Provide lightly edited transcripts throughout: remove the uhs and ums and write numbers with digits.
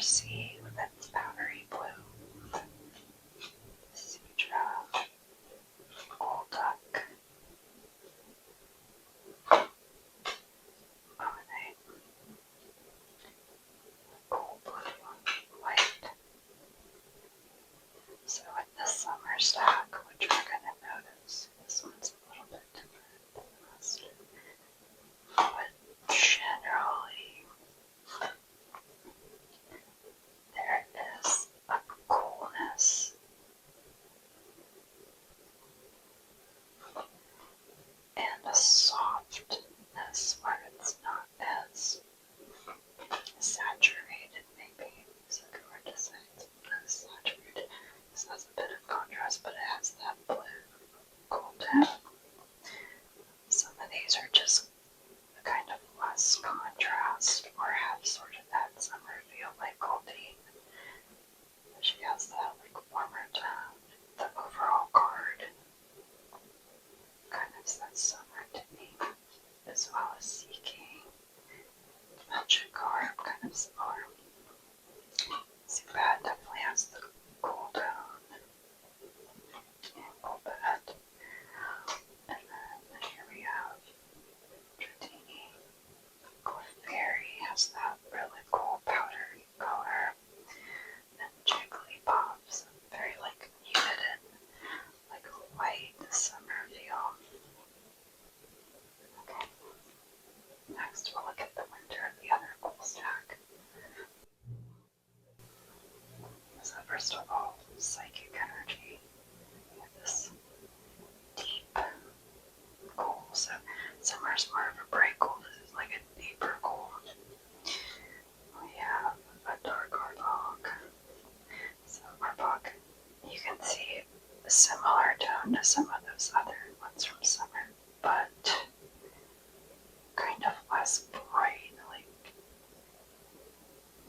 sea with its powdery blue. Cedra, gold duck, bonnet, gold blue, white. So with the summer stack, what you're going to notice, this one's a little bit different than the rest. But generally, there is a coolness and a softness where it's not as saturated, maybe is a good word to say. It's not as saturated. This has a bit of contrast, but it has that blue gold tone. Some of these are just kind of less contrast or have sort of that summer feel, like Goldine. She has that like warmer tone. The overall card kind of says summer to me, as well as Seeking. Magic card, kind of similar. Zubat definitely has the cool tone. And Golbat. And then here we have Dratini. Clefairy has that really cool powdery color. And Jigglypuff's very like muted and like white summer feel. Okay. Next we'll look at the winter, the other cool stack. So first of all, psychic energy. We have this deep cool. So summer's more of a bright cool. This is like a deeper cool. We have a dark Arbok. So Arbok, you can see a similar tone to some of those other ones from summer, but kind of less bright, like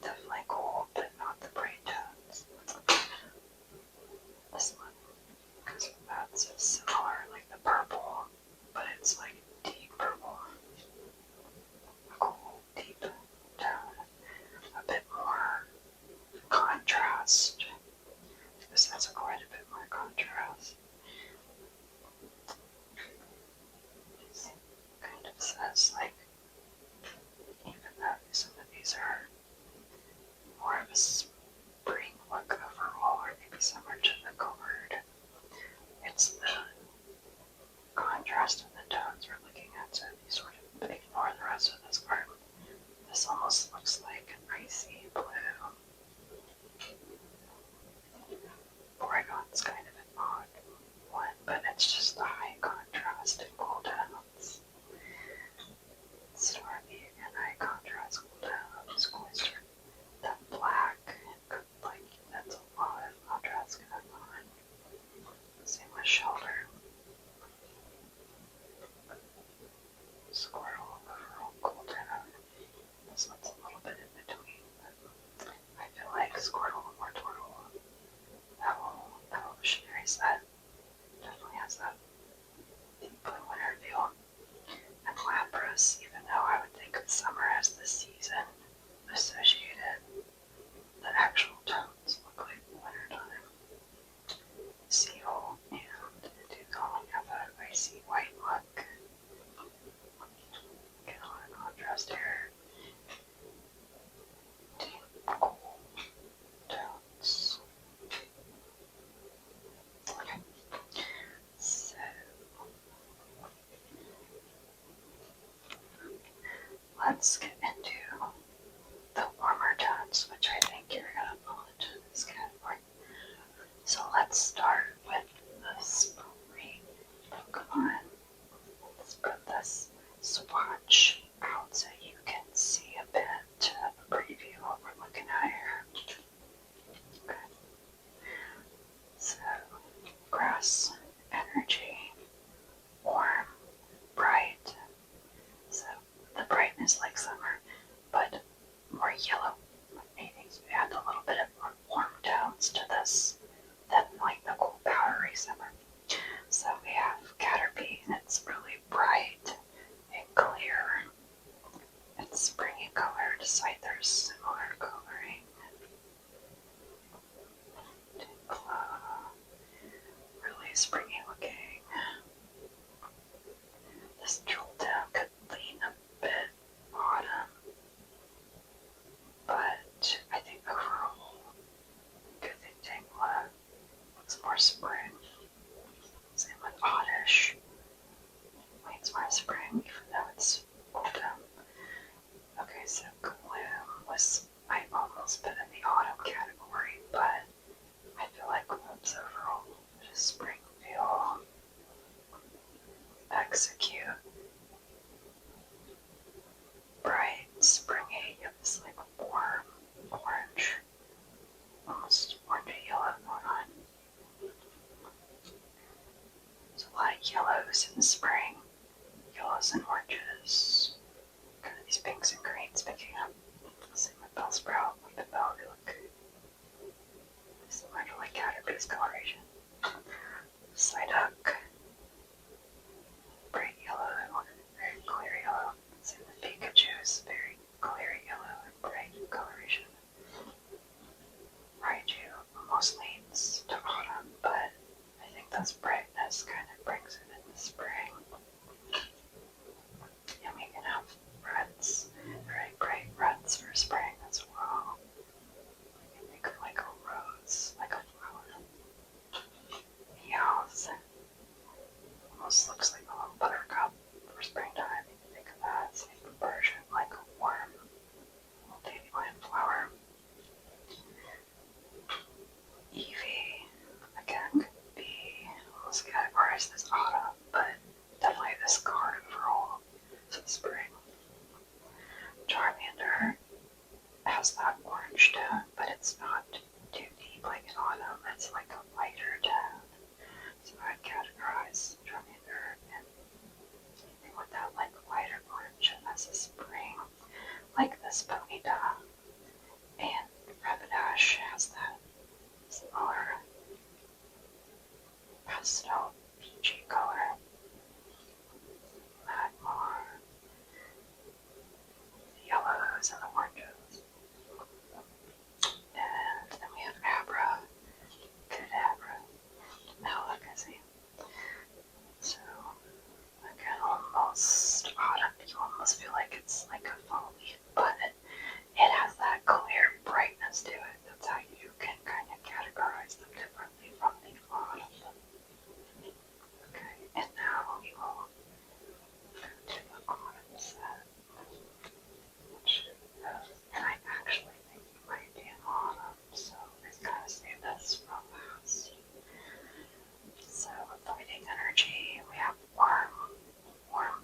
definitely cool, but not the bright tones. This one, because that's similar, like the purple, but it's like deep purple. Cool, deep tone. A bit more contrast. This has quite a bit more contrast. It kind of says like, even though some of these are more of a spring look overall, or maybe similar to the card, it's the contrast in the tones we're looking at, so if you sort of ignore the rest of this card, this almost looks like an icy blue. Oregon's kind of an odd one, but it's just the high contrast and cool tones. Stormy and high contrast cool tones. Cloister, that black, like that's a lot of contrast going on. Same with Shelter. Squirrel, overall cool tone. This one's a little bit in between, but I feel like Squirtle or Turtle. Evolutionary set definitely has that deep blue winter feel. And Lapras, even though I would think of summer as the season associated, the actual tones look like wintertime. Seal and Dugong have that icy white look. Get a lot of contrast here. Deep cool tones. Okay. So let's get into the warmer tones, which I think you're gonna fall into this category. So let's start with the spring Pokemon. Let's put this swatch out so you can see a bit of a preview of what we're looking at here. Okay. So, grass, energy, warm, bright. So, the brightness like summer. yellows in the spring, yellows and oranges, kind of these pinks and greens picking up. Same with Bellsprout, with the bell, they look similar to like Caterpie's coloration. Psyduck, bright yellow, very clear yellow. Same with Pikachu's, very clear yellow and bright coloration. Raichu almost leans to autumn, but I think this brightness kind of brings it in the spring. And we can have reds, very bright reds for spring as well. You can think of like a rose, like a flower. Meows. Almost looks like a little buttercup for springtime. You can think of that. Same for Persian, like a warm little dandelion flower. Eevee, again, could be almost categorized as autumn, but definitely this card overall is spring. Charmander has that orange tone, but it's not too deep like in autumn. It's like a lighter tone. So I'd categorize Charmander and anything with that like lighter orange as a spring, like this Ponyta. And Rapidash has that similar pastel peachy color. Magmar, the yellows and the oranges. And then we have Abra, Kadabra, Malakazi. So, again, almost autumn. You almost feel like it's like a fall leaf, but it has that clear brightness to it. That's how you can kind of categorize them differently from the autumn. Okay, and now we will go to the autumn set. And I actually think you might be in autumn, so let's kind of save this for last. So, fighting energy, we have warm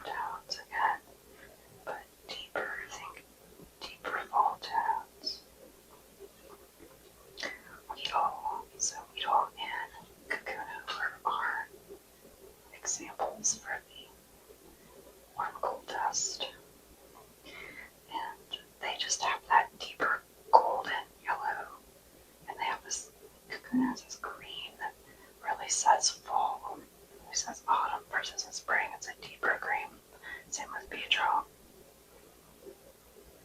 tones again, but deeper, think deeper fall tones. Weedle, so Weedle and Kakuna are examples for the warm cool test. And they just have that deeper golden yellow, and they have this Kakuna has this green that really says fall, really says autumn versus in spring. It's a deeper green. Same with Beedrill.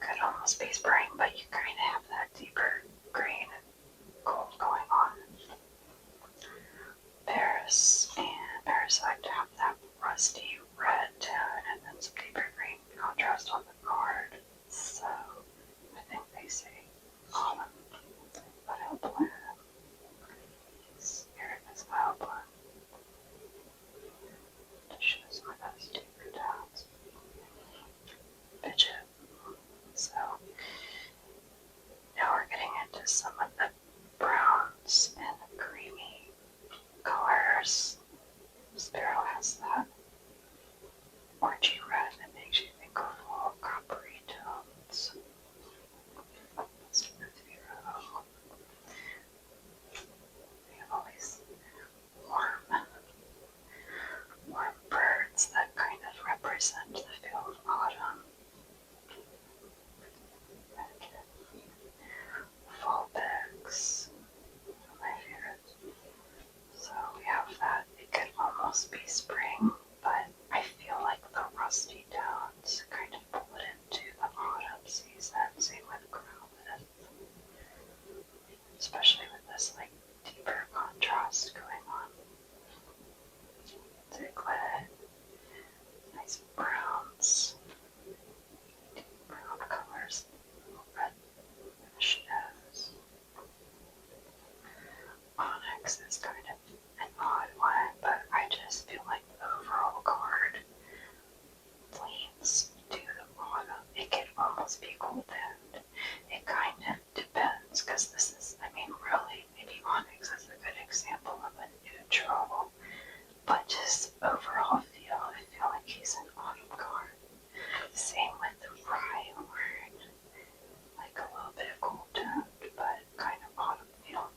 Could almost be spring, but you kind of have that deeper green and gold going on. Paris and Parasite have that rusty red tone and then some deeper green contrast on the card. So I think they say autumn, but Vileplume. Here it is, Vileplume. To show some of those deeper tones. Fidget. So now we're getting into some of the browns and creamy colors. Spearow has that orangey red that makes you think of all coppery tones. Spearow. We have all these warm birds that kind of represent the feel of autumn. Vulpix, my favorite. So we have that. It could almost be spring, but I feel like the rusty tones kind of pull it into the autumn season. Same with Growlithe, especially with this like deeper contrast going on. Diglett, nice browns, deep brown colors, red nose. Onyx is kind of an odd one, but I just feel like the overall card leans to the autumn. It could almost be gold-toned. It kind of depends, because this is, I mean, really, maybe Onyx is a good example of a neutral, but just overall feel, I feel like he's an autumn card. Same with the Rhyhorn, like a little bit of gold toned, but kind of autumn feel.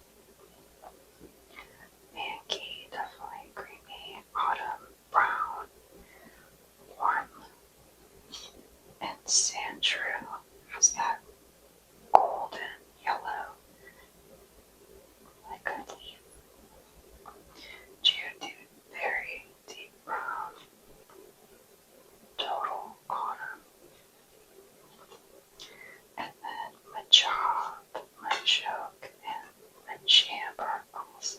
Chamber also.